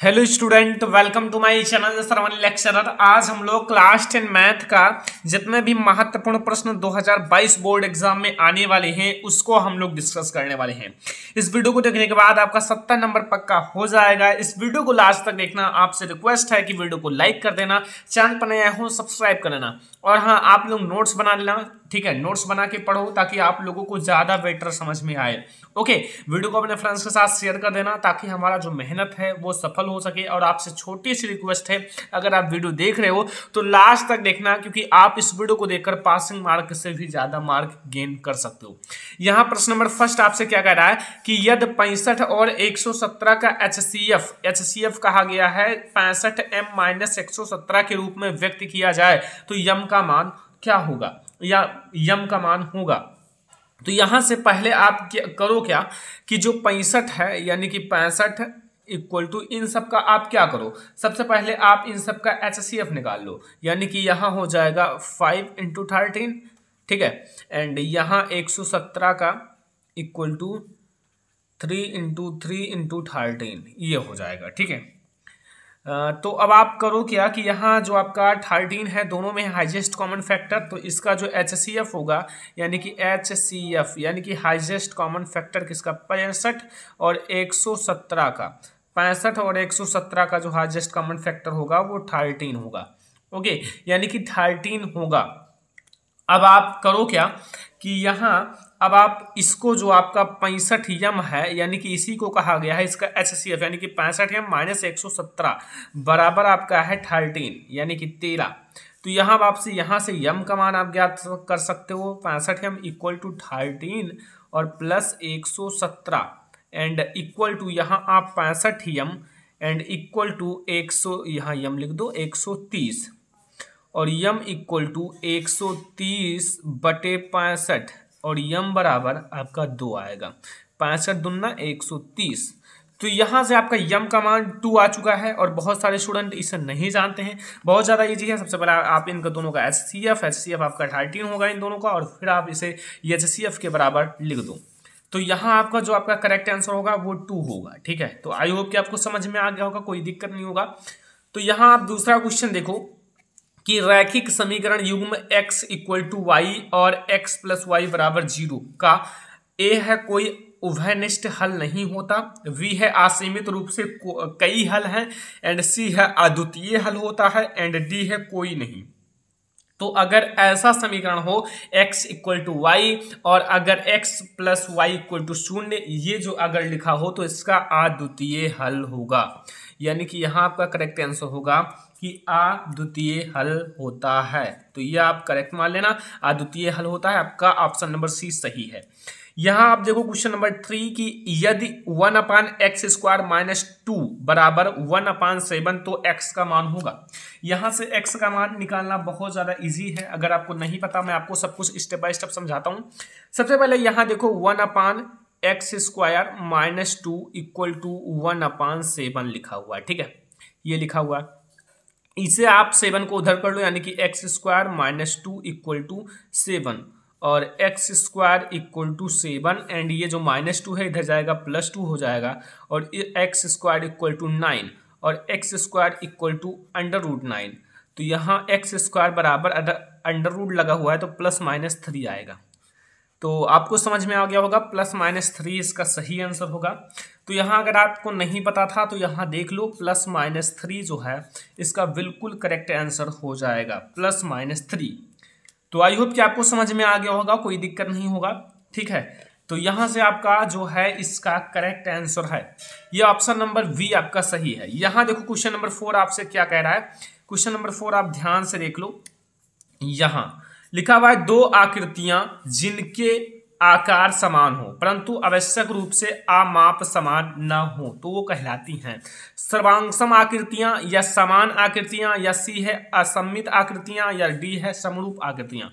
Hello student, welcome to my channel Shravan lecturer. आज हम लोग क्लास 10 मैथ का जितने भी महत्वपूर्ण प्रश्न 2022 बोर्ड एग्जाम में आने वाले हैं उसको हम लोग डिस्कस करने वाले हैं। इस वीडियो को देखने के बाद आपका 70 नंबर पक्का हो जाएगा। इस वीडियो को लास्ट तक देखना। आपसे रिक्वेस्ट है कि वीडियो को लाइक कर देना, चैनल पर नया हो सब्सक्राइब कर लेना, और हाँ, आप लोग नोट्स बना लेना। ठीक है, नोट्स बना के पढ़ो ताकि आप लोगों को ज्यादा बेटर समझ में आए। ओके, वीडियो को अपने फ्रेंड्स के साथ शेयर कर देना ताकि हमारा जो मेहनत है वो सफल हो सके। और आपसे छोटी सी रिक्वेस्ट है, अगर आप वीडियो देख रहे हो तो लास्ट तक देखना, क्योंकि आप इस वीडियो को देखकर पासिंग मार्क से भी ज्यादा मार्क गेन कर सकते हो। यहाँ प्रश्न नंबर फर्स्ट आपसे क्या कह रहा है कि यदि 65 और 117 का एचसीएफ कहा गया है 65m-117 के रूप में व्यक्त किया जाए तो यम का मान क्या होगा, या यम का मान होगा। तो यहां से पहले आप करो क्या कि जो 65 है यानी कि 65 इक्वल टू इन सब का आप क्या करो, सबसे पहले आप इन सब का एचसीएफ निकाल लो। यानी कि यहां हो जाएगा 5 × 13, ठीक है, एंड यहां 117 का इक्वल टू 3 × 3 × 13 ये हो जाएगा। ठीक है, तो अब आप करो क्या कि यहाँ जो आपका 13 है दोनों में हाईएस्ट कॉमन फैक्टर, तो इसका जो एचसीएफ होगा यानी कि एचसीएफ यानी कि हाईएस्ट कॉमन फैक्टर किसका 65 और 117 का, 65 और 117 का जो हाईएस्ट कॉमन फैक्टर होगा वो 13 होगा। ओके, यानी कि 13 होगा। अब आप करो क्या कि यहाँ अब आप इसको जो आपका 65m है यानी कि इसी को कहा गया है इसका एचसीएफ यानी कि 65m-117 बराबर आपका है 13 यानी कि 13। तो यहाँ आपसे यहाँ से यम का मान आप ज्ञात कर सकते हो, 65m इक्वल टू 13 और प्लस 117 एंड इक्वल टू यहाँ आप 65m एंड इक्वल टू 100, यहाँ यम लिख दो 130 और यम इक्वल टू 130/65 और यम बराबर आपका 2 आएगा, 65 दूना 130। तो यहाँ से आपका यम का मान 2 आ चुका है। और बहुत सारे स्टूडेंट इसे नहीं जानते हैं, बहुत ज़्यादा इजी है। सबसे पहले आप इनका दोनों का एचसीएफ आपका 13 होगा इन दोनों का, और फिर आप इसे एचसीएफ के बराबर लिख दो। तो यहाँ आपका जो आपका करेक्ट आंसर होगा वो 2 होगा। ठीक है, तो आई होप कि आपको समझ में आ गया होगा, कोई दिक्कत नहीं होगा। तो यहाँ आप दूसरा क्वेश्चन देखो कि रैखिक समीकरण युग्म x इक्वल टू वाई और x प्लस वाई बराबर 0 का a है कोई उभयनिष्ठ हल नहीं होता, v है असीमित रूप से कई हल हैं, एंड c है अद्वितीय हल होता है, एंड d है कोई नहीं। तो अगर ऐसा समीकरण हो x इक्वल टू वाई और अगर x plus y equal to 0, ये जो अगर लिखा हो तो इसका अद्वितीय हल होगा। यानी कि यहाँ आपका करेक्ट आंसर होगा कि अद्वितीय हल होता है। तो ये आप करेक्ट मान लेना, अद्वितीय हल होता है। आपका ऑप्शन नंबर सी सही है। यहाँ आप देखो क्वेश्चन नंबर 3 की यदि 1/x² - 2 बराबर 1/7 तो x का मान होगा। यहाँ से x का मान निकालना बहुत ज़्यादा इजी है। अगर आपको नहीं पता, मैं आपको सब कुछ स्टेप बाय स्टेप समझाता हूँ। सबसे पहले यहाँ देखो 1/x² - 2 इक्वल टू 1/7 लिखा हुआ है। ठीक है, ये लिखा हुआ है, इसे आप 7 को उधर कर लो, यानी कि x² - 2 इक्वल टू 7 और x² इक्वल टू 7 एंड ये जो -2 है इधर जाएगा +2 हो जाएगा, और x² इक्वल टू 9 और x² इक्वल टू √9। तो यहाँ x² बराबर अंडर रूट लगा हुआ है तो +-3 आएगा। तो आपको समझ में आ गया होगा, +-3 इसका सही आंसर होगा। तो यहाँ अगर आपको नहीं पता था तो यहाँ देख लो, +-3 जो है इसका बिल्कुल करेक्ट आंसर हो जाएगा, +-3। तो आई होप कि आपको समझ में आ गया होगा, कोई दिक्कत नहीं होगा। ठीक है, तो यहाँ से आपका जो है इसका करेक्ट आंसर है ये ऑप्शन नंबर बी आपका सही है। यहाँ देखो क्वेश्चन नंबर 4 आपसे क्या कह रहा है। क्वेश्चन नंबर 4 आप ध्यान से देख लो, यहाँ लिखा हुआ है 2 आकृतियां जिनके आकार समान हो परंतु आवश्यक रूप से आमाप समान न हो तो वो कहलाती हैं सर्वांगसम आकृतियां, या समान आकृतियां, या सी है असममित आकृतियां, या डी है समरूप आकृतियां।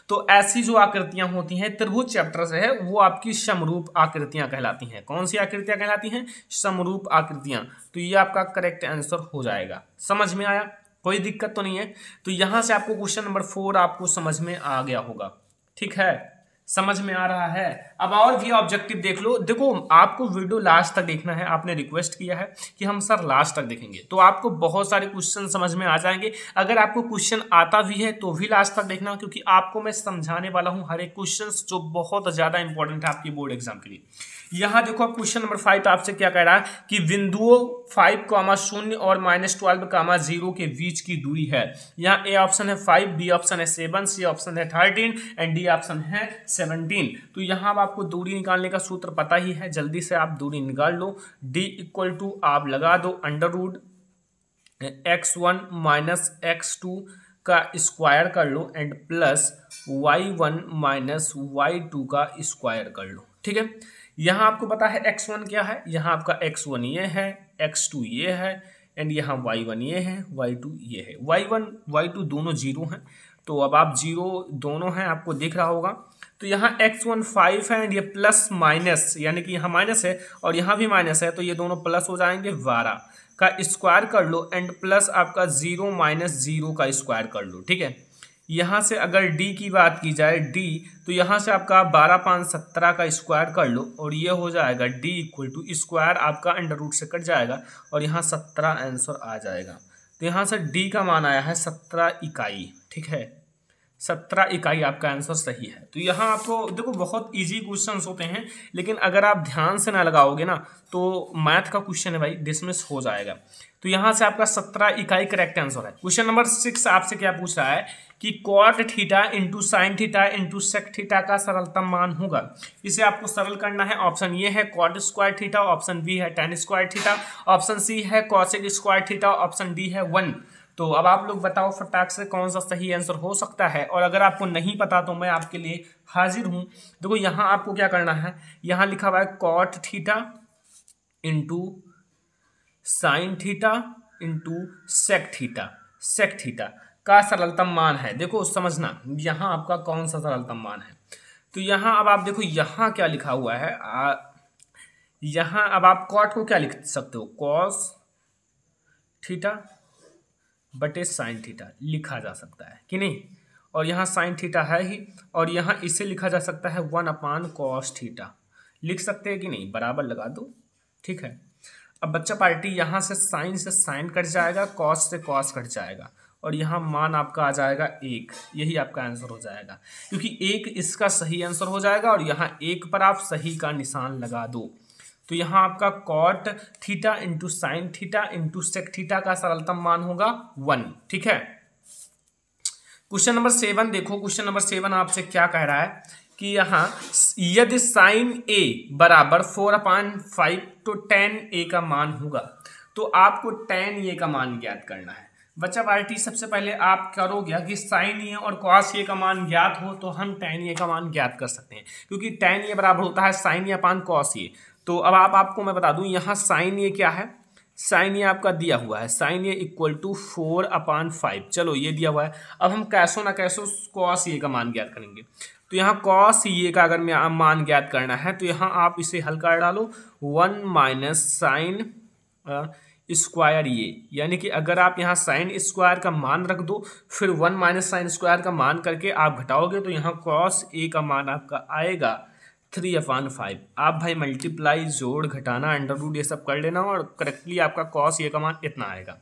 तो ऐसी जो आकृतियां होती हैं त्रिभुज चैप्टर से है वो आपकी समरूप आकृतियां कहलाती हैं। कौन सी आकृतियां कहलाती हैं? समरूप आकृतियां। तो ये आपका करेक्ट आंसर हो जाएगा। समझ में आया? कोई दिक्कत तो नहीं है। तो यहां से आपको क्वेश्चन नंबर 4 आपको समझ में आ गया होगा। ठीक है, समझ में आ रहा है। अब और भी ऑब्जेक्टिव देख लो। देखो आपको वीडियो लास्ट तक देखना है, आपने रिक्वेस्ट किया है कि हम सर लास्ट तक देखेंगे, तो आपको बहुत सारे क्वेश्चन समझ में आ जाएंगे। अगर आपको क्वेश्चन आता भी है तो भी लास्ट तक देखना, क्योंकि आपको मैं समझाने वाला हूं हर एक क्वेश्चन जो बहुत ज्यादा इंपॉर्टेंट है आपकी बोर्ड एग्जाम के लिए। यहाँ देखो अब क्वेश्चन नंबर 5 आपसे क्या कह रहा है कि बिंदुओं 5,0 और -12,0 के बीच की दूरी है। यहाँ ए ऑप्शन है 5, बी ऑप्शन है 7, सी ऑप्शन है 13 एंड डी ऑप्शन है 17। तो यहाँ अब आपको दूरी निकालने का सूत्र पता ही है, जल्दी से आप दूरी निकाल लो। डी इक्वल टू आप लगा दो √x1 - x2 का स्क्वायर कर लो एंड प्लस y1 - y2 का स्क्वायर कर लो। ठीक है, यहाँ आपको पता है x1 क्या है, यहाँ आपका x1 ये है, x2 ये है एंड यहाँ y1 ये है, y2 ये है। y1 y2 दोनों जीरो हैं, तो अब आप जीरो दोनों हैं आपको दिख रहा होगा। तो यहाँ x1 5 है एंड ये प्लस माइनस, यानी कि यहाँ माइनस है और यहाँ भी माइनस है, तो ये दोनों प्लस हो जाएंगे। 12 का स्क्वायर कर लो एंड प्लस आपका 0 - 0 का स्क्वायर कर लो। ठीक है, यहाँ से अगर d की बात की जाए d, तो यहाँ से आपका 12 5 17 का स्क्वायर कर लो और ये हो जाएगा d इक्वल टू स्क्वायर आपका अंडर रूट से कट जाएगा और यहाँ 17 आंसर आ जाएगा। तो यहाँ से d का मान आया है 17 इकाई। ठीक है, 17 इकाई आपका आंसर सही है। तो यहाँ आपको देखो बहुत इजी क्वेश्चंस होते हैं, लेकिन अगर आप ध्यान से ना लगाओगे ना तो मैथ का क्वेश्चन है भाई डिसमिस हो जाएगा। तो यहाँ से आपका 17 इकाई करेक्ट आंसर है। क्वेश्चन नंबर 6 आपसे क्या पूछ रहा है कि cot theta into sine theta into sec theta का सरलतम मान होगा। इसे आपको सरल करना है। ऑप्शन ये है cot square theta, option B है tan square theta, option C है cosec square theta, option D है 1। तो अब आप लोग बताओ फटाक से कौन सा सही आंसर हो सकता है। और अगर आपको नहीं पता तो मैं आपके लिए हाजिर हूं। देखो यहाँ आपको क्या करना है, यहाँ लिखा हुआ है cot theta into sine theta into sec theta का सरलतम मान है। देखो समझना यहाँ आपका कौन सा सरलतम मान है। तो यहाँ अब आप देखो यहाँ क्या लिखा हुआ है, यहाँ अब आप कॉट को क्या लिख सकते हो, कॉस थीटा बटे साइन थीटा लिखा जा सकता है कि नहीं। और यहाँ साइन थीटा है ही, और यहाँ इसे लिखा जा सकता है 1/cos थीटा लिख सकते हैं कि नहीं, बराबर लगा दो। ठीक है, अब बच्चा पार्टी यहाँ से साइन कट जाएगा, कॉस से कॉस कट जाएगा और यहाँ मान आपका आ जाएगा 1। यही आपका आंसर हो जाएगा, क्योंकि 1 इसका सही आंसर हो जाएगा और यहाँ 1 पर आप सही का निशान लगा दो। तो यहाँ आपका cot theta into sine theta into sec theta का सरलतम मान होगा 1। ठीक है, क्वेश्चन नंबर 7 देखो। क्वेश्चन नंबर 7 आपसे क्या कह रहा है कि यहाँ यदि साइन ए बराबर 4/5 तो tan ए का मान होगा। तो आपको tan ए का मान ज्ञात करना है। बच्चा पार्टी सबसे पहले आप करोगे कि साइन ए और कॉस ए का मान ज्ञात हो तो हम tan ए का मान ज्ञात कर सकते हैं, क्योंकि tan ए बराबर होता है sign A upon cos A. तो अब आपको मैं बता दूं यहाँ साइन ए क्या है, साइन ए आपका दिया हुआ है साइन ए इक्वल टू 4/5। चलो ये दिया हुआ है, अब हम कैसो ना कैसो कॉस ए का मान ज्ञात करेंगे। तो यहाँ कॉस ए का अगर मान ज्ञात करना है तो यहाँ आप इसे हल कर डालो 1 - साइन स्क्वायर ए, यानी कि अगर आप यहाँ साइन स्क्वायर का मान रख दो फिर 1 - साइन स्क्वायर का मान करके आप घटाओगे तो यहाँ कॉस ए का मान आपका आएगा 3/5। आप भाई मल्टीप्लाई जोड़ घटाना अंडर रूट ये सब कर लेना और करेक्टली आपका कॉस ए का मान इतना आएगा।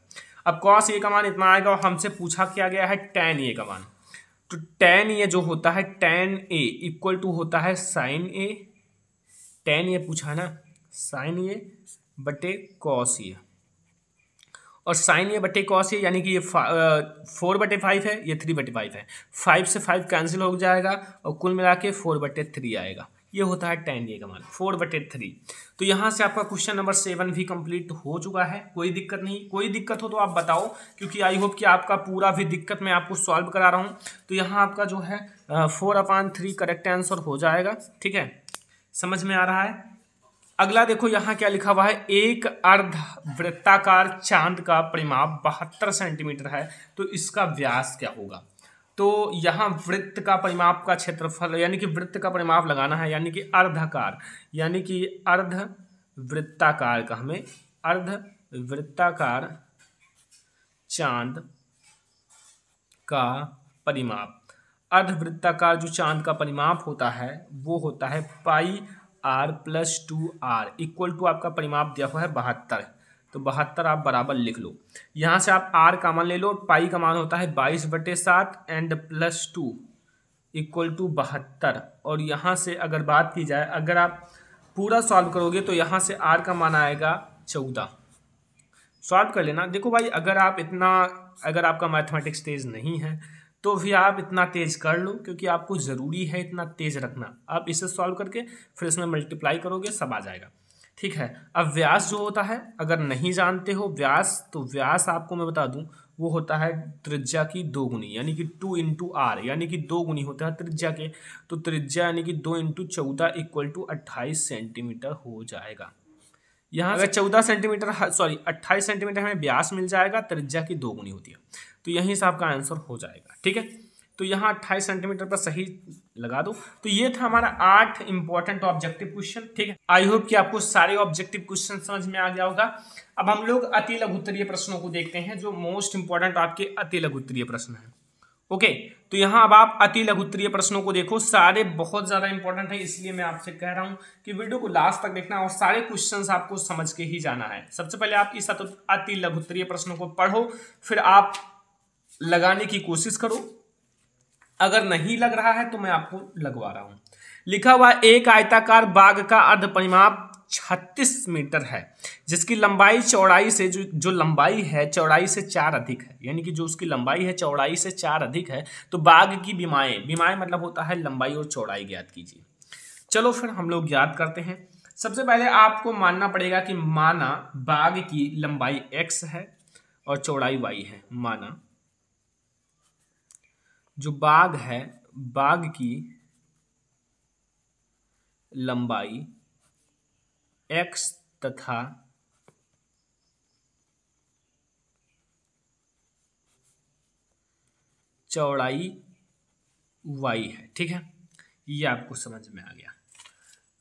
अब कॉस ए का मान इतना आएगा और हमसे पूछा क्या गया है tan ए का मान। तो tan ए जो होता है tan ए इक्वल टू होता है साइन ए, tan ए पूछा है ना, साइन ए बटे कॉस ए, और साइन ए बटे कॉस ए यानी कि ये 4/5 है, ये 3/5 है। 5 से 5 कैंसिल हो जाएगा और कुल मिला के 4/3 आएगा। ये होता है tan ए का मान 4/3। तो यहाँ से आपका क्वेश्चन नंबर 7 भी कंप्लीट हो चुका है। कोई दिक्कत नहीं, कोई दिक्कत हो तो आप बताओ, क्योंकि आई होप कि आपका पूरा भी दिक्कत मैं आपको सॉल्व करा रहा हूँ। तो यहाँ आपका जो है 4/3 करेक्ट आंसर हो जाएगा। ठीक है, समझ में आ रहा है। अगला देखो यहाँ क्या लिखा हुआ है, एक अर्ध वृत्ताकार चांद का परिमाप 72 सेंटीमीटर है तो इसका व्यास क्या होगा। तो यहाँ वृत्त का परिमाप का क्षेत्रफल यानी कि वृत्त का परिमाप लगाना है, यानी कि अर्धाकार यानी कि अर्ध वृत्ताकार का हमें अर्ध वृत्ताकार चांद का परिमाप। अर्धवृत्ताकार जो चांद का परिमाप होता है वो होता है pi r plus 2r equal to आपका परिमाप दिया हुआ है 72। तो 72 आप बराबर लिख लो। यहाँ से आप r का मान ले लो, पाई का मान होता है 22/7 एंड प्लस 2 इक्वल टू 72। और यहाँ से अगर बात की जाए, अगर आप पूरा सॉल्व करोगे तो यहाँ से r का मान आएगा 14। सॉल्व कर लेना। देखो भाई, अगर आपका मैथमेटिक्स तेज नहीं है तो भी आप इतना तेज कर लो, क्योंकि आपको ज़रूरी है इतना तेज रखना। आप इसे सॉल्व करके फिर इसमें मल्टीप्लाई करोगे, सब आ जाएगा। ठीक है। अब व्यास जो होता है, अगर नहीं जानते हो व्यास, तो व्यास आपको मैं बता दूं वो होता है त्रिज्या की 2 गुनी, यानी कि 2 इंटू आर, यानी कि 2 गुनी होता है त्रिज्या के। तो त्रिज्या यानी कि 2 इंटू 14 इक्वल टू 28 सेंटीमीटर हो जाएगा। यहाँ अगर 14 सेंटीमीटर 28 सेंटीमीटर हमें व्यास मिल जाएगा, त्रिज्या की 2 गुनी होती है, तो यहीं से आपका आंसर हो जाएगा। ठीक है, तो यहाँ 28 सेंटीमीटर पर सही लगा दो। तो ये था हमारा 8 इंपॉर्टेंट ऑब्जेक्टिव क्वेश्चन। ठीक है, आई होप कि आपको सारे ऑब्जेक्टिव क्वेश्चन समझ में आ गया होगा। अब हम लोग अति लघुत्तरीय प्रश्नों को देखते हैं, जो मोस्ट इंपॉर्टेंट आपके अति लघुत्तरीय प्रश्न है। ओके, तो यहाँ अब आप अति लघुत्तरीय प्रश्नों को देखो, सारे बहुत ज्यादा इंपॉर्टेंट है, इसलिए मैं आपसे कह रहा हूँ कि वीडियो को लास्ट तक देखना और सारे क्वेश्चंस आपको समझ के ही जाना है। सबसे पहले आप इस अति लघुत्तरीय प्रश्नों को पढ़ो, फिर आप लगाने की कोशिश करो। अगर नहीं लग रहा है तो मैं आपको लगवा रहा हूं। लिखा हुआ एक आयताकार बाग का अर्ध परिमाप 36 मीटर है, जिसकी लंबाई चौड़ाई से जो लंबाई है चौड़ाई से 4 अधिक है, यानी कि जो उसकी लंबाई है चौड़ाई से 4 अधिक है। तो बाग की विमाएं मतलब होता है लंबाई और चौड़ाई ज्ञात कीजिए। चलो फिर हम लोग ज्ञात करते हैं। सबसे पहले आपको मानना पड़ेगा कि माना बाग की लंबाई x है और चौड़ाई y है। माना जो बाग है, बाग की लंबाई x तथा चौड़ाई y है। ठीक है, ये आपको समझ में आ गया।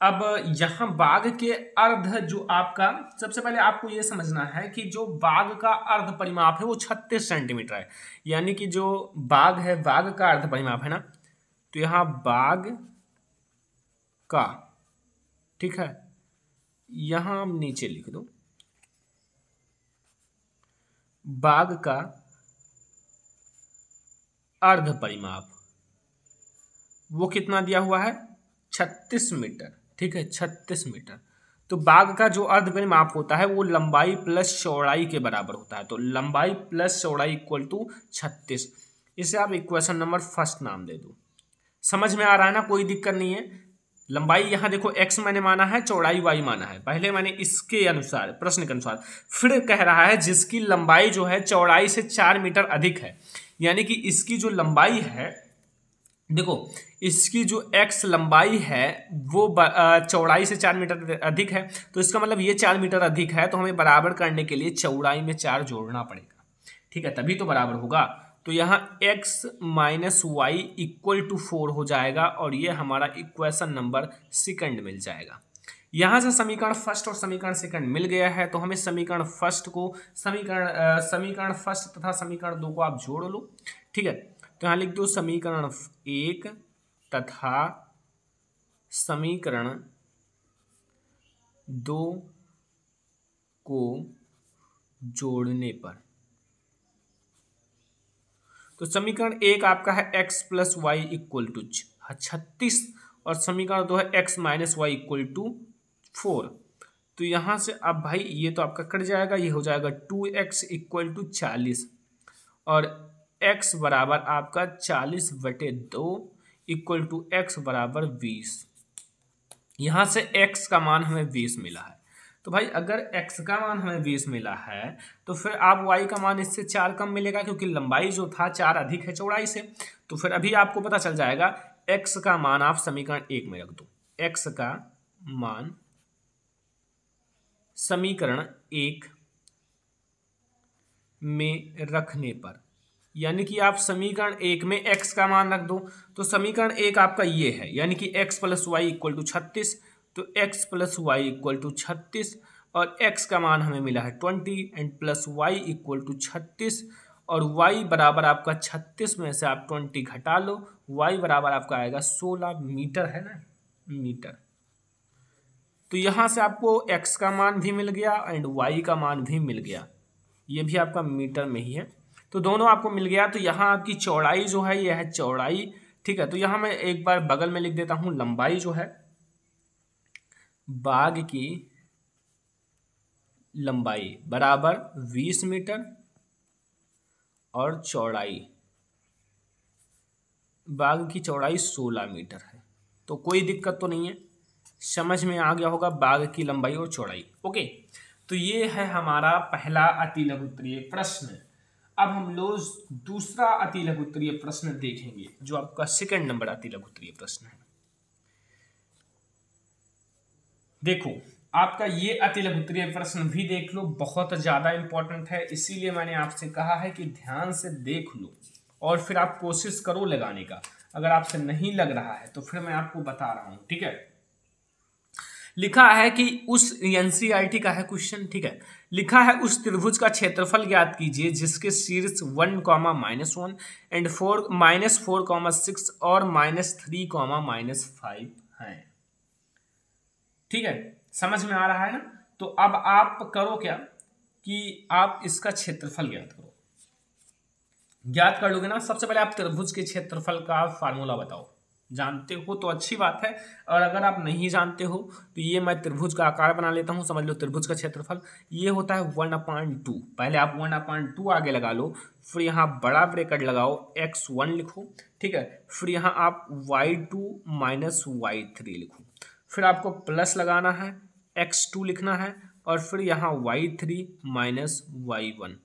अब यहां बाग के अर्ध जो आपका, सबसे पहले आपको यह समझना है कि जो बाग का अर्ध परिमाप है वो 36 सेंटीमीटर है, यानी कि जो बाग है, बाग का अर्ध परिमाप है ना, तो यहां बाग का, ठीक है, यहां हम नीचे लिख दो बाग का अर्ध परिमाप, वो कितना दिया हुआ है 36 मीटर। ठीक है, 36 मीटर। तो बाग का जो अर्ध परिमाप होता है वो लंबाई प्लस चौड़ाई के बराबर होता है। तो लंबाई प्लस चौड़ाई इक्वल टू 36। इसे आप इक्वेशन नंबर फर्स्ट नाम दे दो। समझ में आ रहा है ना, कोई दिक्कत नहीं है। लंबाई यहाँ देखो x मैंने माना है, चौड़ाई y माना है। पहले मैंने इसके अनुसार, प्रश्न के अनुसार, फिर कह रहा है जिसकी लंबाई जो है चौड़ाई से 4 मीटर अधिक है, यानी कि इसकी जो लंबाई है, देखो इसकी जो x लंबाई है वो चौड़ाई से 4 मीटर अधिक है। तो इसका मतलब ये 4 मीटर अधिक है, तो हमें बराबर करने के लिए चौड़ाई में 4 जोड़ना पड़ेगा। ठीक है, तभी तो बराबर होगा। तो यहाँ x minus y equal to 4 हो जाएगा, और ये हमारा इक्वेशन नंबर सेकंड मिल जाएगा। यहाँ से समीकरण फर्स्ट और समीकरण सेकंड मिल गया है, तो हमें समीकरण फर्स्ट को समीकरण फर्स्ट तथा समीकरण 2 को आप जोड़ लो। ठीक है, तो यहाँ लिख दो समीकरण 1 तथा समीकरण 2 को जोड़ने पर, तो समीकरण 1 आपका है x plus y equal to 36 और समीकरण 2 है x minus y equal to 4। तो यहाँ से अब भाई ये तो आपका कट जाएगा, ये हो जाएगा 2x इक्वल टू 40 और x बराबर आपका 40/2 इक्वल टू x बराबर 20। यहाँ से x का मान हमें 20 मिला है। तो भाई अगर x का मान हमें 20 मिला है तो फिर आप y का मान इससे 4 कम मिलेगा, क्योंकि लंबाई जो था 4 अधिक है चौड़ाई से। तो फिर अभी आपको पता चल जाएगा x का मान आप समीकरण 1 में रख दो। x का मान समीकरण 1 में रखने पर, यानी कि आप समीकरण 1 में x का मान रख दो, तो समीकरण 1 आपका ये है, यानी कि x plus y equal to 36। तो x plus y equal to 36 और x का मान हमें मिला है 20 and plus y equal to 36 और y बराबर आपका 36 में से आप 20 घटा लो, y बराबर आपका आएगा 16 मीटर, है ना, मीटर। तो यहाँ से आपको x का मान भी मिल गया एंड y का मान भी मिल गया, ये भी आपका मीटर में ही है, तो दोनों आपको मिल गया। तो यहाँ आपकी चौड़ाई जो है यह है चौड़ाई, ठीक है। तो यहाँ मैं एक बार बगल में लिख देता हूँ, लंबाई जो है, बाग की लंबाई बराबर 20 मीटर और चौड़ाई, बाग की चौड़ाई 16 मीटर है। तो कोई दिक्कत तो नहीं है, समझ में आ गया होगा बाग की लंबाई और चौड़ाई। ओके, तो ये है हमारा पहला अति लघुत्तरीय प्रश्न। अब हम लोग दूसरा अति लघुत्तरीय प्रश्न देखेंगे, जो आपका सेकंड नंबर अति लघुत्तरीय प्रश्न है। देखो, आपका ये अति लघुत्तरीय प्रश्न भी देख लो, बहुत ज्यादा इंपॉर्टेंट है, इसीलिए मैंने आपसे कहा है कि ध्यान से देख लो और फिर आप कोशिश करो लगाने का। अगर आपसे नहीं लग रहा है तो फिर मैं आपको बता रहा हूं, ठीक है। लिखा है कि उस एनसीईआरटी का है क्वेश्चन, ठीक है। लिखा है उस त्रिभुज का क्षेत्रफल ज्ञात कीजिए जिसके शीर्ष 1, -1 एंड 4, -4, 6 और -3, -5 हैं, ठीक है। समझ में आ रहा है ना। तो अब आप करो क्या कि आप इसका क्षेत्रफल ज्ञात करो। ज्ञात कर लोगे ना, सबसे पहले आप त्रिभुज के क्षेत्रफल का फार्मूला बताओ। जानते हो तो अच्छी बात है, और अगर आप नहीं जानते हो तो ये मैं त्रिभुज का आकार बना लेता हूं, समझ लो त्रिभुज का क्षेत्रफल ये होता है 1/2। पहले आप 1/2 आगे लगा लो, फिर यहाँ बड़ा ब्रैकेट लगाओ, x1 लिखो, ठीक है। फिर यहाँ आप y2 - y3 लिखो, फिर आपको प्लस लगाना है, x2 लिखना है, और फिर यहाँ y3 - y1,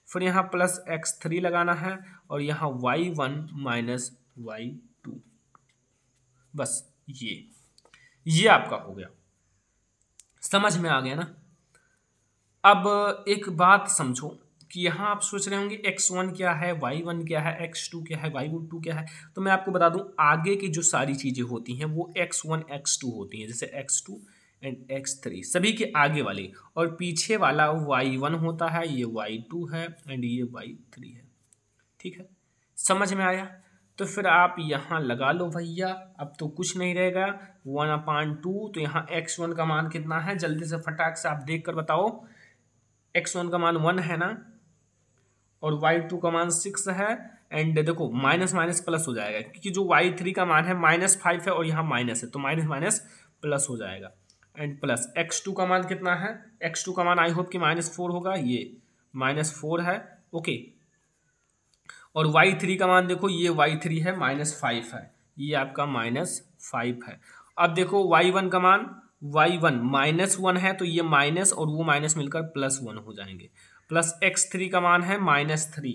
फिर यहाँ प्लस x3 लगाना है, और यहाँ y1 - y2। बस ये आपका हो गया, समझ में आ गया ना। अब एक बात समझो कि यहाँ आप सोच रहे होंगे x1 क्या है, y1 क्या है, x2 क्या है, y2 क्या है। तो मैं आपको बता दूं, आगे की जो सारी चीजें होती हैं वो x1 x2 होती हैं, जैसे x2 एंड x3 सभी के आगे वाले, और पीछे वाला y1 होता है, ये y2 है एंड ये y3 है, ठीक है। समझ में आया। तो फिर आप यहाँ लगा लो भैया, अब तो कुछ नहीं रहेगा, 1/2। तो यहाँ x1 का मान कितना है, जल्दी से फटाक से आप देख कर बताओ। x1 का मान 1 है ना, और y2 का मान 6 है, एंड देखो माइनस माइनस प्लस हो जाएगा, क्योंकि जो y3 का मान है -5 है और यहाँ माइनस है, तो माइनस माइनस प्लस हो जाएगा, एंड प्लस x2 का मान कितना है, x2 का मान आई होप कि -4 होगा, ये -4 है, ओके। और y3 का मान देखो, ये y3 है -5 है, ये आपका -5 है। अब देखो y1 का मान, y1 -1 है, तो ये माइनस और वो माइनस मिलकर +1 हो जाएंगे, प्लस x3 का मान है -3,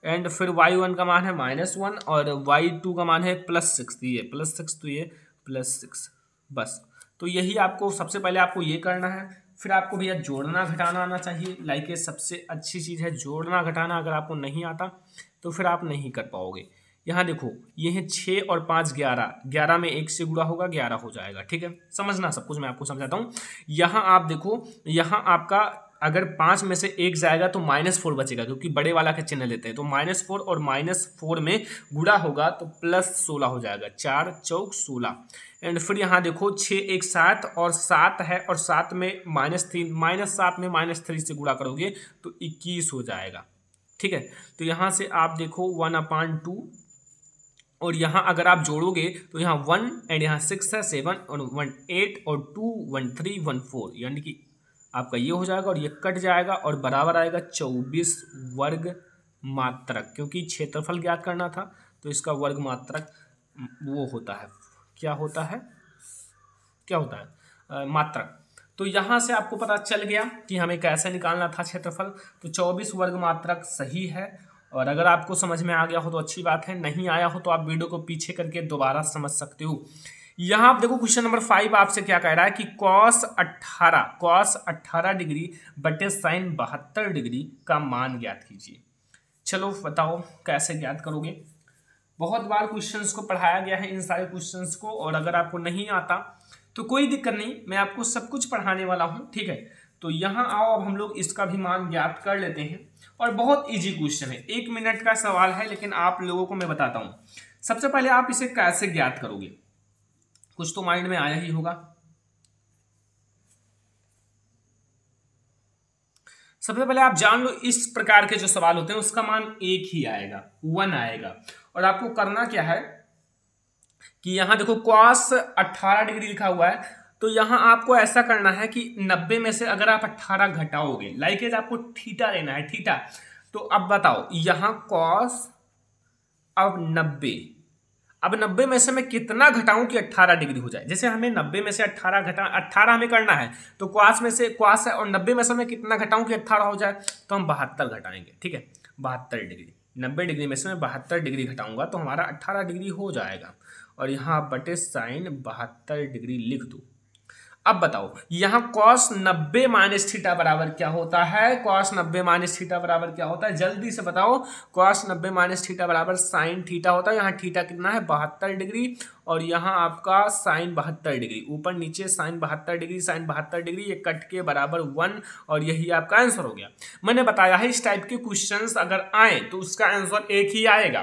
एंड फिर y1 का मान है -1 और y2 का मान है +6, ये +6 तो ये +6। बस, तो यही आपको सबसे पहले आपको ये करना है। फिर आपको भैया जोड़ना घटाना आना चाहिए, लाइक ये सबसे अच्छी चीज़ है जोड़ना घटाना। अगर आपको नहीं आता तो फिर आप नहीं कर पाओगे। यहाँ देखो, ये है 6 और 5 11, 11 में 1 से गुणा होगा 11 हो जाएगा, ठीक है। समझना सब कुछ मैं आपको समझाता हूँ। यहाँ आप देखो, यहाँ आपका अगर 5 में से 1 जाएगा तो -4 बचेगा, क्योंकि बड़े वाला का चिन्ह लेते हैं, तो -4 और -4 में गुणा होगा तो +16 हो जाएगा, 4 चौक 16। एंड फिर यहाँ देखो 6 1 7 और 7 है, और 7 में -3, -7 में -3 से गुणा करोगे तो 21 हो जाएगा, ठीक है। तो यहाँ से आप देखो 1/2, और यहाँ अगर आप जोड़ोगे तो यहाँ 1 एंड यहाँ 6 है, 7 और 1 8 और 2 1 3 1 4, यानी कि आपका ये हो जाएगा और ये कट जाएगा, और बराबर आएगा 24 वर्ग मात्रक, क्योंकि क्षेत्रफल ज्ञात करना था तो इसका वर्ग मात्रक वो होता है, क्या होता है, क्या होता है, मात्रक। तो यहाँ से आपको पता चल गया कि हमें कैसे निकालना था क्षेत्रफल। तो 24 वर्ग मात्रक सही है, और अगर आपको समझ में आ गया हो तो अच्छी बात है, नहीं आया हो तो आप वीडियो को पीछे करके दोबारा समझ सकते हो। यहाँ आप देखो क्वेश्चन नंबर 5 आपसे क्या कह रहा है कि cos 18 डिग्री बटे sin 72 डिग्री का मान ज्ञात कीजिए। चलो बताओ कैसे ज्ञात करोगे। बहुत बार क्वेश्चंस को पढ़ाया गया है इन सारे क्वेश्चंस को, और अगर आपको नहीं आता तो कोई दिक्कत नहीं, मैं आपको सब कुछ पढ़ाने वाला हूँ, ठीक है। तो यहाँ आओ अब हम लोग इसका भी मान ज्ञात कर लेते हैं। और बहुत इजी क्वेश्चन है, 1 मिनट का सवाल है, लेकिन आप लोगों को मैं बताता हूँ। सबसे पहले आप इसे कैसे ज्ञात करोगे, कुछ तो माइंड में आया ही होगा। सबसे पहले आप जान लो, इस प्रकार के जो सवाल होते हैं उसका मान 1 ही आएगा, 1 आएगा। और आपको करना क्या है कि यहां देखो cos 18 डिग्री लिखा हुआ है, तो यहां आपको ऐसा करना है कि 90 में से अगर आप 18 घटाओगे, लाइक आपको थीटा लेना है, थीटा। तो अब बताओ यहां cos अब 90 में से मैं कितना घटाऊं कि 18 डिग्री हो जाए। जैसे हमें 90 में से 18 हमें करना है, तो क्वास है और 90 में से मैं कितना घटाऊं कि 18 हो जाए, तो हम 72 घटाएंगे। ठीक है, 72 डिग्री, 90 डिग्री में से मैं 72 डिग्री घटाऊंगा तो हमारा 18 डिग्री हो जाएगा। और यहाँ बटे साइन 72 डिग्री लिख दो। अब बताओ यहां cos 90 माइनस थीटा बराबर क्या होता है, cos 90 माइनस थीटा बराबर क्या होता है, जल्दी से बताओ। cos 90 माइनस थीटा बराबर साइन थीटा होता है। यहाँ थीटा कितना है, 72 डिग्री, और यहाँ आपका साइन 72 डिग्री, ऊपर नीचे साइन 72 डिग्री, साइन 72 डिग्री, ये कट के बराबर 1, और यही आपका आंसर हो गया। मैंने बताया है इस टाइप के क्वेश्चंस अगर आए तो उसका आंसर एक ही आएगा।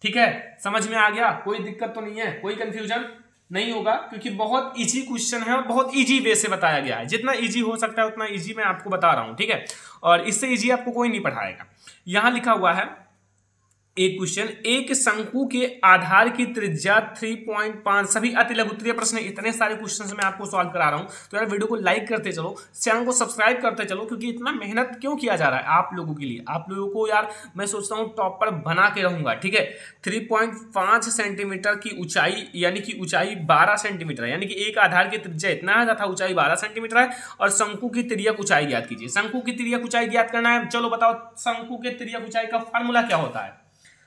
ठीक है, समझ में आ गया, कोई दिक्कत तो नहीं है, कोई कंफ्यूजन नहीं होगा, क्योंकि बहुत इजी क्वेश्चन है और बहुत इजी वे से बताया गया है। जितना इजी हो सकता है उतना इजी मैं आपको बता रहा हूं। ठीक है, और इससे इजी आपको कोई नहीं पढ़ाएगा। यहां लिखा हुआ है एक क्वेश्चन, एक शंकु के आधार की त्रिज्या 3.5, सभी अति लघुत्तरीय प्रश्न, इतने सारे क्वेश्चंस मैं आपको सॉल्व करा रहा हूं। तो यार वीडियो को लाइक करते चलो, चैनल को सब्सक्राइब करते चलो, क्योंकि इतना मेहनत क्यों किया जा रहा है आप लोगों के लिए। आप लोगों को यार मैं सोचता हूँ टॉपर बना के रहूंगा। ठीक है, 3.5 सेंटीमीटर की ऊंचाई, यानी कि ऊंचाई 12 सेंटीमीटर है, यानी कि एक आधार की त्रिज्या इतना है तथा ऊंचाई 12 सेंटीमीटर है। और शंकु की तिर्यक ऊंचाई ज्ञात कीजिए। शंकु की तिर्यक ऊंचाई ज्ञात करना है, चलो बताओ शंकु के तिर्यक ऊंचाई का फॉर्मूला क्या होता है।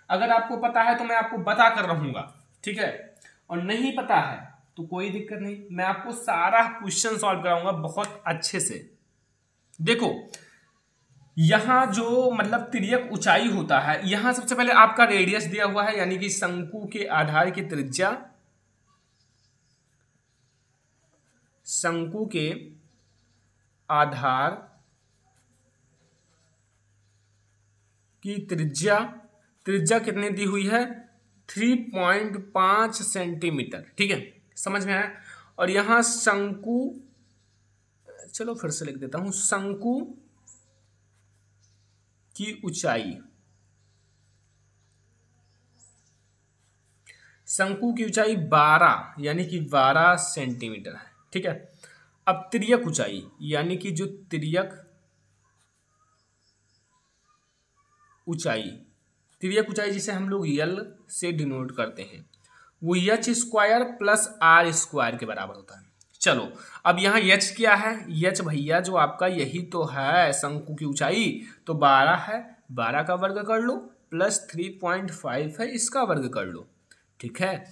अगर आपको पता है तो मैं आपको बता कर रहूंगा। ठीक है, और नहीं पता है तो कोई दिक्कत नहीं, मैं आपको सारा क्वेश्चन सॉल्व कराऊंगा बहुत अच्छे से। देखो यहां जो मतलब तिर्यक ऊंचाई होता है, यहां सबसे पहले आपका रेडियस दिया हुआ है, यानी कि शंकु के आधार की त्रिज्या, शंकु के आधार की त्रिज्या, त्रिज्या कितनी दी हुई है, 3.5 सेंटीमीटर। ठीक है, समझ में आया। और यहां शंकु, चलो फिर से लिख देता हूं, शंकु की ऊंचाई, शंकु की ऊंचाई 12 यानी कि 12 सेंटीमीटर है। ठीक है, अब तिर्यक ऊंचाई, यानी कि जो तिर्यक ऊंचाई, तिर्यक ऊंचाई जिसे हम लोग यल से डिनोट करते हैं, वो H square plus R square के बराबर होता है। चलो अब यहाँ एच क्या है, एच भैया जो आपका यही तो है, शंकु की ऊंचाई तो 12 है, 12 का वर्ग कर लो, प्लस 3.5 है, इसका वर्ग कर लो। ठीक है,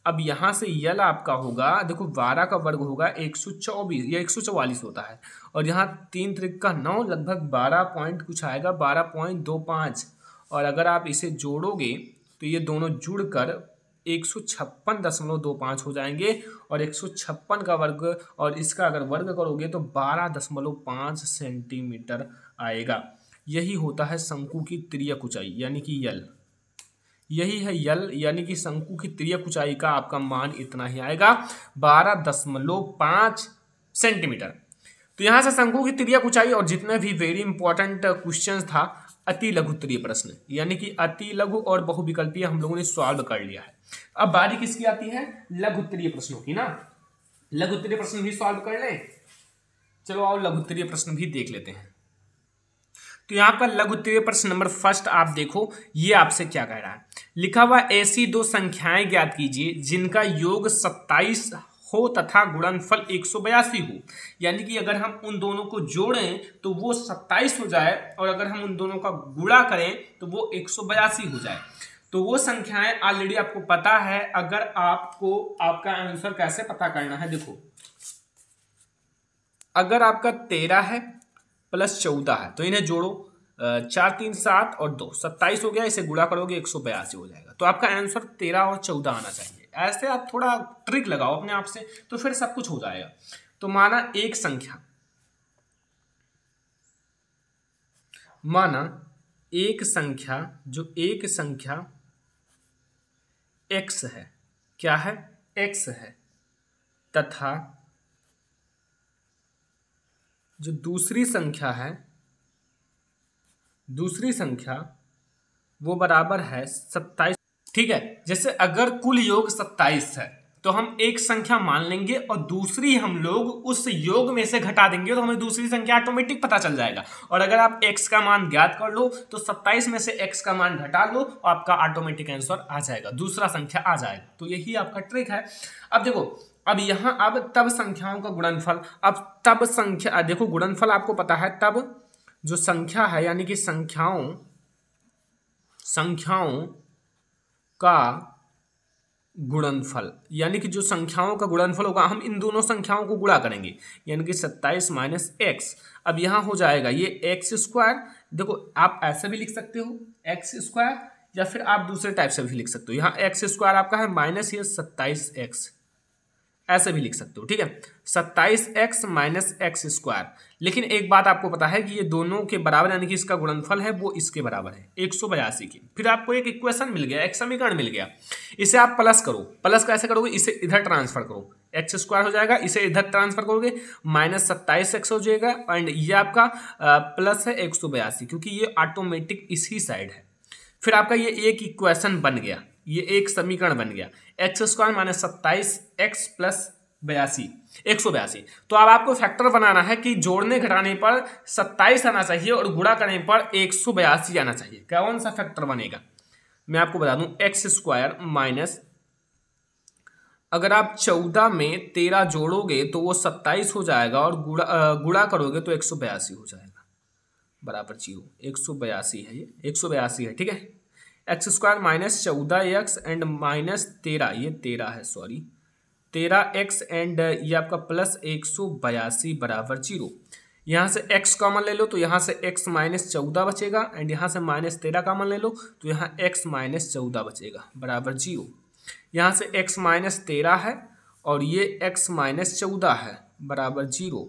अब यहाँ से यल आपका होगा, देखो 12 का वर्ग होगा 124 या 144 होता है, और यहाँ 3 त्रिक का 9, लगभग 12 पॉइंट कुछ आएगा, 12.25। और अगर आप इसे जोड़ोगे तो ये दोनों जुड़कर 156.25 हो जाएंगे, और 156 का वर्ग और इसका अगर वर्ग करोगे तो 12.5 सेंटीमीटर आएगा। यही होता है शंकु की तिर्यक ऊंचाई, यानी कि यल, यही है यल, यानी कि शंकु की तिर्यक ऊंचाई का आपका मान इतना ही आएगा, 12.5 सेंटीमीटर। तो यहां से शंकु की तिर्यक ऊंचाई और जितने भी वेरी इंपॉर्टेंट क्वेश्चन था अति लघुत्तरीय प्रश्न, यानी कि अति लघु और बहुविकल्पीय हम लोगों ने सॉल्व कर लिया है। अब बारी किसकी आती है, लघुत्तरीय प्रश्नों की ना। लघुत्तरीय प्रश्न भी सॉल्व कर लें, चलो आओ लघुत्तरीय प्रश्न भी देख लेते हैं। तो यहाँ पर लघुत्तरीय प्रश्न नंबर फर्स्ट आप देखो, ये आपसे क्या कह रहा है, लिखा हुआ ऐसी दो संख्याएं ज्ञात कीजिए जिनका योग 27 हो तथा गुणनफल 182 हो। यानी कि अगर हम उन दोनों को जोड़ें तो वो 27 हो जाए, और अगर हम उन दोनों का गुणा करें तो वो 182 हो जाए। तो वो संख्याएं ऑलरेडी आपको पता है। अगर आपको आपका आंसर कैसे पता करना है, देखो अगर आपका 13 है प्लस 14 है तो इन्हें जोड़ो, 4 3 7 और 2 27 हो गया, इसे गुणा करोगे 182 हो जाएगा। तो आपका आंसर 13 और 14 आना चाहिए। ऐसे आप थोड़ा ट्रिक लगाओ अपने आप से तो फिर सब कुछ हो जाएगा। तो माना एक संख्या माना एक संख्या x है, क्या है, x है, तथा जो दूसरी संख्या वो बराबर है 27। ठीक है, जैसे अगर कुल योग 27 है तो हम एक संख्या मान लेंगे और दूसरी हम लोग उस योग में से घटा देंगे तो हमें दूसरी संख्या ऑटोमेटिक पता चल जाएगा। और अगर आप x का मान ज्ञात कर लो तो 27 में से x का मान घटा लो और आपका ऑटोमेटिक आंसर आ जाएगा, दूसरा संख्या आ जाएगा। तो यही आपका ट्रिक है। अब देखो, अब यहाँ अब तब संख्याओं का गुणनफल, अब तब संख्या देखो गुणनफल आपको पता है, तब जो संख्या है यानी कि संख्याओं का गुणनफल, यानी कि जो संख्याओं का गुणनफल होगा हम इन दोनों संख्याओं को गुणा करेंगे, यानी कि 27 माइनस एक्स। अब यहाँ हो जाएगा ये एक्स स्क्वायर, देखो आप ऐसे भी लिख सकते हो एक्स स्क्वायर, या फिर आप दूसरे टाइप से भी लिख सकते हो। यहाँ एक्स स्क्वायर आपका है माइनस ये 27x, ऐसे भी लिख सकते हो। ठीक है, 27x माइनस एक्स स्क्वायर। लेकिन एक बात आपको पता है कि ये दोनों के बराबर, यानी कि इसका गुणनफल है वो इसके बराबर है 182 की। फिर आपको एक इक्वेशन मिल गया, एक समीकरण मिल गया, इसे आप प्लस करो। प्लस कैसे करोगे, इसे इधर ट्रांसफर करो, एक्स स्क्वायर हो जाएगा, इसे इधर ट्रांसफर करोगे माइनस 27x हो जाएगा, एंड ये आपका प्लस है 182, क्योंकि ये ऑटोमेटिक इसी साइड है। फिर आपका ये एक इक्वेशन बन गया, ये एक समीकरण बन गया, x square minus 27x plus 182। तो अब आपको फैक्टर बनाना है कि जोड़ने घटाने पर 27 आना चाहिए और गुणा करने पर 182 आना चाहिए। कौन सा फैक्टर बनेगा मैं आपको बता दूं, एक्स स्क्वायर माइनस, अगर आप 14 में 13 जोड़ोगे तो वो 27 हो जाएगा और गुणा करोगे तो 182 हो जाएगा, बराबर 0। 182 है, ये 182 है। ठीक है, x square minus 14x and minus 13, ये 13 है, सॉरी 13x एंड ये आपका प्लस 182 बराबर 0। यहाँ से x कॉमन ले लो तो यहाँ से x माइनस 14 बचेगा, एंड यहाँ से माइनस 13 कॉमन ले लो तो यहाँ x माइनस 14 बचेगा बराबर 0। यहाँ से x माइनस 13 है और ये x माइनस 14 है बराबर 0।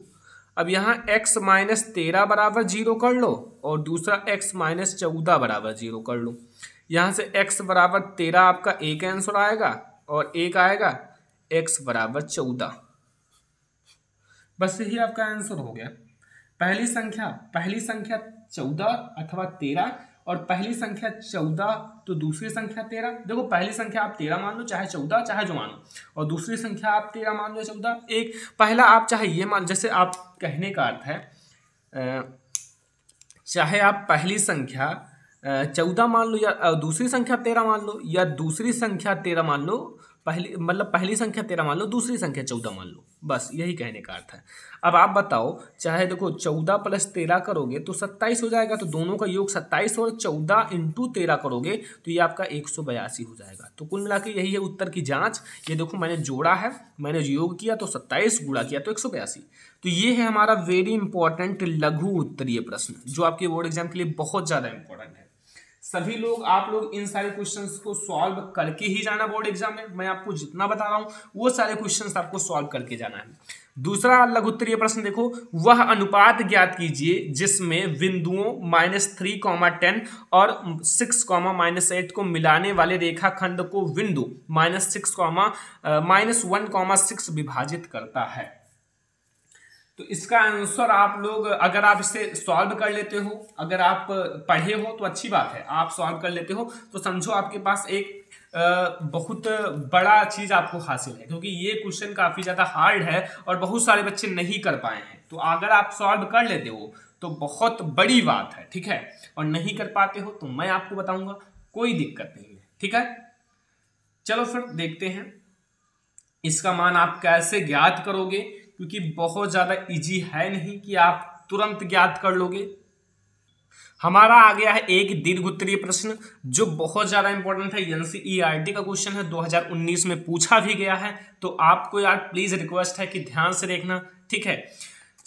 अब यहाँ x माइनस 13 बराबर 0 कर लो और दूसरा x माइनस 14 बराबर 0 कर लो। यहाँ से x बराबर 13 आपका एक आंसर आएगा और एक आएगा x बराबर 14। बस यही आपका आंसर हो गया। पहली संख्या 14 अथवा 13, और पहली संख्या 14 तो दूसरी संख्या 13। देखो पहली संख्या आप 13 मान लो, चाहे 14, चाहे जो मानो, और दूसरी संख्या आप 13 मान लो, 14। एक पहला आप चाहे ये मान, जैसे आप कहने का अर्थ है चाहे आप पहली संख्या 14 मान लो या दूसरी संख्या 13 मान लो, या दूसरी संख्या 13 मान लो, पहली संख्या 13 मान लो, दूसरी संख्या 14 मान लो, बस यही कहने का अर्थ है। अब आप बताओ, चाहे देखो 14 प्लस 13 करोगे तो 27 हो जाएगा, तो दोनों का योग 27 और 14 इंटू 13 करोगे तो ये आपका 182 हो जाएगा। तो कुल मिला के यही है उत्तर की जांच। ये देखो मैंने जोड़ा है, मैंने योग किया तो 27, गुणा किया तो 182। तो ये है हमारा वेरी इंपॉर्टेंट लघु उत्तरीय प्रश्न, जो आपके बोर्ड एग्जाम के लिए बहुत ज़्यादा इंपॉर्टेंट है। सभी लोग, आप लोग इन सारे क्वेश्चंस को सॉल्व करके ही जाना बोर्ड एग्जाम में। मैं आपको जितना बता रहा हूँ वो सारे क्वेश्चंस आपको सॉल्व करके जाना है। दूसरा लघु उत्तरीय प्रश्न देखो, वह अनुपात ज्ञात कीजिए जिसमें बिंदुओं -3, 10 और 6, -8 को मिलाने वाले रेखाखंड को बिंदु -1, 6 विभाजित करता है। तो इसका आंसर आप लोग, अगर आप इसे सॉल्व कर लेते हो, अगर आप पढ़े हो तो अच्छी बात है, आप सॉल्व कर लेते हो तो समझो आपके पास एक बहुत बड़ा चीज आपको हासिल है, क्योंकि ये क्वेश्चन काफी ज्यादा हार्ड है और बहुत सारे बच्चे नहीं कर पाए हैं। तो अगर आप सॉल्व कर लेते हो तो बहुत बड़ी बात है, ठीक है। और नहीं कर पाते हो तो मैं आपको बताऊंगा, कोई दिक्कत नहीं है, ठीक है। चलो फिर देखते हैं इसका मान आप कैसे ज्ञात करोगे, क्योंकि बहुत ज्यादा इजी है नहीं कि आप तुरंत ज्ञात कर लोगे। हमारा आ गया है एक दीर्घ उत्तरीय प्रश्न जो बहुत ज्यादा इंपॉर्टेंट है, एनसीईआरटी का क्वेश्चन है, 2019 में पूछा भी गया है। तो आपको यार प्लीज रिक्वेस्ट है कि ध्यान से देखना, ठीक है।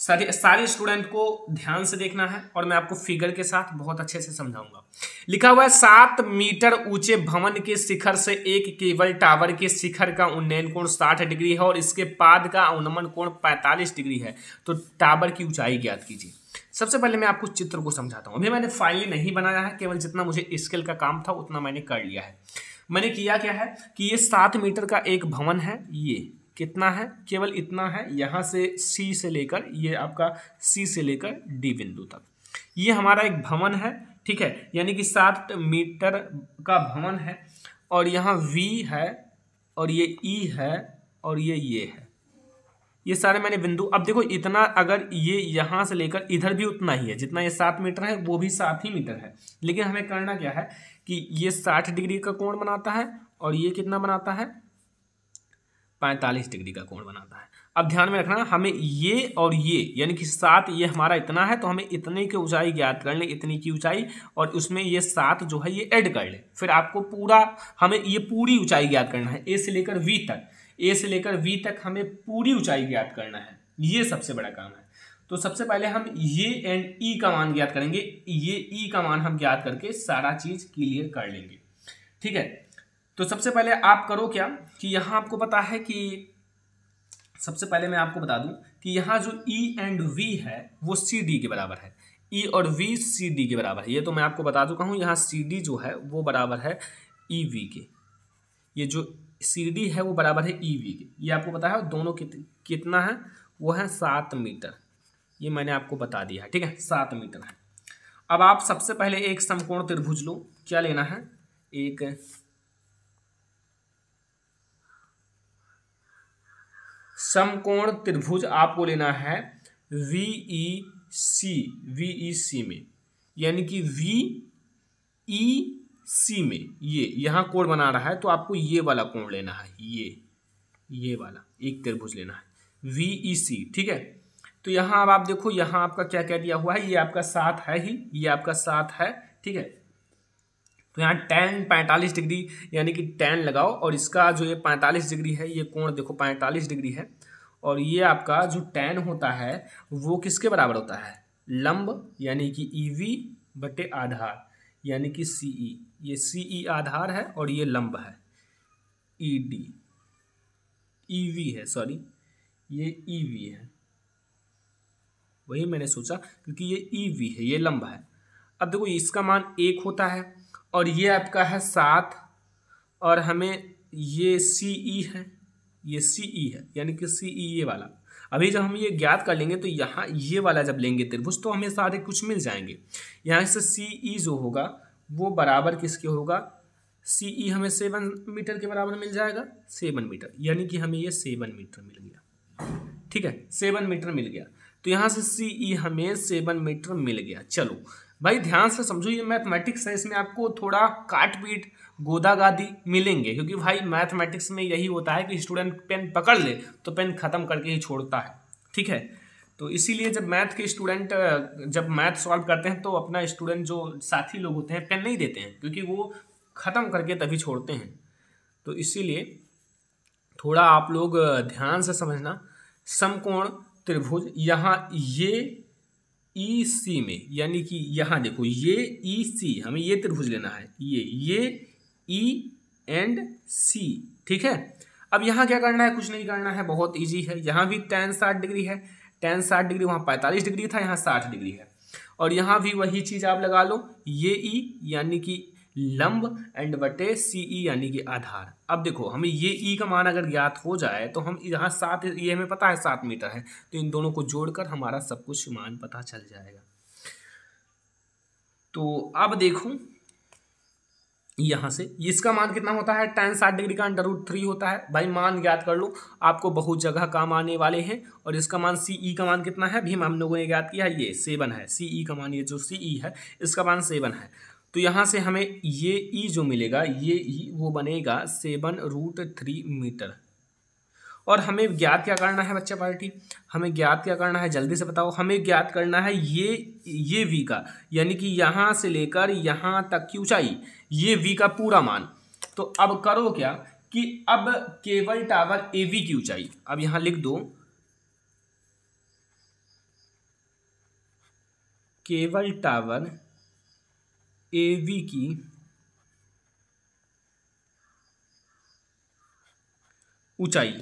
सारे स्टूडेंट को ध्यान से देखना है और मैं आपको फिगर के साथ बहुत अच्छे से समझाऊंगा। लिखा हुआ है 7 मीटर ऊंचे भवन के शिखर से एक केबल टावर के शिखर का उन्नयन कोण 60 डिग्री है और इसके पाद का अवनमन कोण 45 डिग्री है, तो टावर की ऊंचाई ज्ञात कीजिए। सबसे पहले मैं आपको चित्र को समझाता हूं। अभी मैंने फाइनली नहीं बनाया है, केवल जितना मुझे स्केल का काम था उतना मैंने कर लिया है। मैंने किया क्या है कि ये 7 मीटर का एक भवन है, ये कितना है, केवल इतना है, यहाँ से सी से लेकर ये आपका सी से लेकर डी बिंदु तक ये हमारा एक भवन है, ठीक है। यानी कि 7 मीटर का भवन है और यहाँ वी है और ये ई है और ये है, ये सारे मैंने बिंदु। अब देखो इतना, अगर ये यहाँ से लेकर इधर भी उतना ही है, जितना ये 7 मीटर है वो भी 7 ही मीटर है, लेकिन हमें करना क्या है कि ये 60 डिग्री का कोण बनाता है और ये कितना बनाता है, 45 डिग्री का कोण बनाता है। अब ध्यान में रखना, हमें ये और ये यानी कि 7 ये हमारा इतना है, तो हमें इतने की ऊंचाई ज्ञात कर लें, इतनी की ऊंचाई, और उसमें ये 7 जो है ये ऐड कर लें। फिर आपको पूरा, हमें ये पूरी ऊंचाई ज्ञात करना है, ए से लेकर वी तक, ए से लेकर वी तक हमें पूरी ऊंचाई ज्ञात करना है। ये सबसे बड़ा काम है। तो सबसे पहले हम ये एंड ई का मान ज्ञात करेंगे, ये ई का मान हम ज्ञात करके सारा चीज क्लियर कर लेंगे, ठीक है। तो सबसे पहले आप करो क्या कि यहाँ आपको पता है कि सबसे पहले मैं आपको बता दूं कि यहाँ जो E एंड V है वो CD के बराबर है, E और V CD के बराबर है। ये तो मैं आपको बता चुका हूँ, यहाँ CD जो है वो बराबर है EV के, ये जो CD है वो बराबर है EV के, ये आपको पता है। दोनों कितना है, वो है 7 मीटर, ये मैंने आपको बता दिया है, ठीक है, 7 मीटर है। अब आप सबसे पहले एक समकोण त्रिभुज लो, क्या लेना है, एक समकोण त्रिभुज आपको लेना है VEC में, यानी कि VEC में ये यहाँ कोण बना रहा है, तो आपको ये वाला कोण लेना है, ये वाला एक त्रिभुज लेना है VEC, ठीक है। तो यहाँ अब आप देखो, यहाँ आपका क्या क्या दिया हुआ है, ये आपका 7 है ही, ये आपका 7 है, ठीक है। तो यहाँ tan 45 डिग्री यानी कि tan लगाओ, और इसका जो ये 45 डिग्री है, ये कोण देखो 45 डिग्री है, और ये आपका जो tan होता है वो किसके बराबर होता है, लंब यानी कि EV बटे आधार यानी कि CE, ये CE आधार है और ये लंब है EV है, सॉरी ये EV है, वही मैंने सोचा क्योंकि ये EV है, ये लंब है। अब देखो इसका मान 1 होता है और ये आपका है 7, और हमें ये CE है, ये CE है, यानी कि CE ये वाला। अभी जब हम ये ज्ञात कर लेंगे तो यहाँ ये वाला जब लेंगे त्रिभुज तो हमें सारे कुछ मिल जाएंगे। यहाँ से CE जो होगा वो बराबर किसके होगा, CE हमें 7 मीटर के बराबर मिल जाएगा, 7 मीटर, यानी कि हमें ये 7 मीटर मिल गया, ठीक है, 7 मीटर मिल गया। तो यहाँ से CE हमें 7 मीटर मिल गया। चलो भाई ध्यान से समझो, ये मैथमेटिक्स है, इसमें आपको थोड़ा काट पीट गोदा गादी मिलेंगे, क्योंकि भाई मैथमेटिक्स में यही होता है कि स्टूडेंट पेन पकड़ ले तो पेन खत्म करके ही छोड़ता है, ठीक है। तो इसीलिए जब मैथ के स्टूडेंट जब मैथ सॉल्व करते हैं तो अपना स्टूडेंट जो साथी लोग होते हैं पेन नहीं देते हैं, क्योंकि वो ख़त्म करके तभी छोड़ते हैं। तो इसीलिए थोड़ा आप लोग ध्यान से समझना। समकोण त्रिभुज यहाँ ये EC में, यानी कि यहाँ देखो ये EC, हमें ये त्रिभुज लेना है, ये E एंड C, ठीक है। अब यहाँ क्या करना है, कुछ नहीं करना है, बहुत इजी है। यहाँ भी tan 60 डिग्री है, tan 60 डिग्री, वहाँ 45 डिग्री था, यहाँ 60 डिग्री है, और यहाँ भी वही चीज़ आप लगा लो, ये E यानी कि लंब एंड बटे CE यानी कि आधार। अब देखो हमें ये E का मान अगर ज्ञात हो जाए तो हम यहाँ 7, ये हमें पता है 7 मीटर है, तो इन दोनों को जोड़कर हमारा सब कुछ मान पता चल जाएगा। तो अब देखो यहाँ से इसका मान कितना होता है, tan 60 डिग्री का √3 होता है। भाई मान ज्ञात कर लो, आपको बहुत जगह काम आने वाले हैं। और इसका मान CE का मान कितना है, भी हम लोगों ने ज्ञात किया है, ये 7 है। CE का मान, ये जो CE है इसका मान 7 है। तो यहाँ से हमें ये E जो मिलेगा, ये E वो बनेगा 7√3 मीटर। और हमें ज्ञात क्या करना है बच्चा पार्टी, हमें ज्ञात क्या करना है, जल्दी से बताओ। हमें ज्ञात करना है ये V का, यानी कि यहाँ से लेकर यहाँ तक की ऊंचाई, ये V का पूरा मान। तो अब करो क्या कि अब केबल टावर AV की ऊंचाई, अब यहाँ लिख दो केबल टावर एवी की ऊंचाई,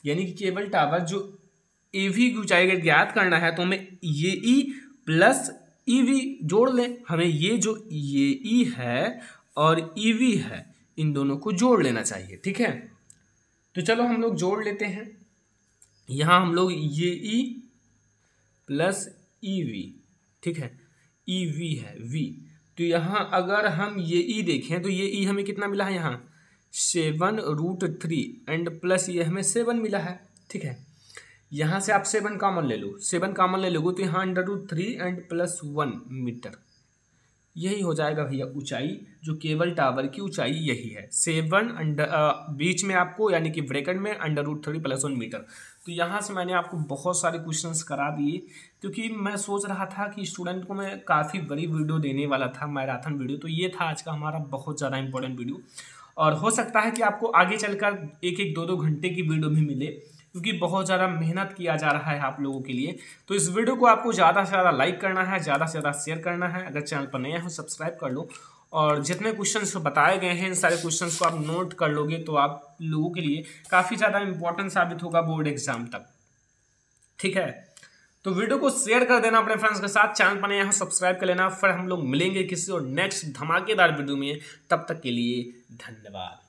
यानी कि केबल टावर जो एवी की ऊंचाई अगर ज्ञात करना है तो हमें ये ई प्लस ईवी जोड़ लें। हमें ये जो ये ई है और ईवी है इन दोनों को जोड़ लेना चाहिए, ठीक है। तो चलो हम लोग जोड़ लेते हैं। यहाँ हम लोग ये ई प्लस ईवी, ठीक है, ईवी है वी। तो यहाँ अगर हम ये ई देखें तो ये ई हमें कितना मिला है, यहाँ 7√3 एंड प्लस ये हमें 7 मिला है, ठीक है। यहाँ से आप 7 कॉमन ले लो, 7 कॉमन ले लोगे तो यहाँ √3 एंड प्लस 1 मीटर, यही हो जाएगा भैया ऊंचाई, जो केबल टावर की ऊंचाई यही है 7 बीच में आपको यानी कि ब्रैकेट में √3 प्लस 1 मीटर। तो यहाँ से मैंने आपको बहुत सारे क्वेश्चंस करा दिए, क्योंकि मैं सोच रहा था कि स्टूडेंट को मैं काफ़ी बड़ी वीडियो देने वाला था, मैराथन वीडियो। तो ये था आज का हमारा बहुत ज़्यादा इंपॉर्टेंट वीडियो, और हो सकता है कि आपको आगे चलकर 1-1, 2-2 घंटे की वीडियो भी मिले, क्योंकि बहुत ज़्यादा मेहनत किया जा रहा है आप लोगों के लिए। तो इस वीडियो को आपको ज़्यादा से ज़्यादा लाइक करना है, ज़्यादा से ज़्यादा शेयर करना है। अगर चैनल पर नया हो सब्सक्राइब कर लो, और जितने क्वेश्चंस बताए गए हैं इन सारे क्वेश्चंस को आप नोट कर लोगे तो आप लोगों के लिए काफ़ी ज़्यादा इंपॉर्टेंट साबित होगा बोर्ड एग्जाम तक, ठीक है। तो वीडियो को शेयर कर देना अपने फ्रेंड्स के साथ, चैनल पर नया हो सब्सक्राइब कर लेना। फिर हम लोग मिलेंगे किसी और नेक्स्ट धमाकेदार वीडियो में, तब तक के लिए धन्यवाद।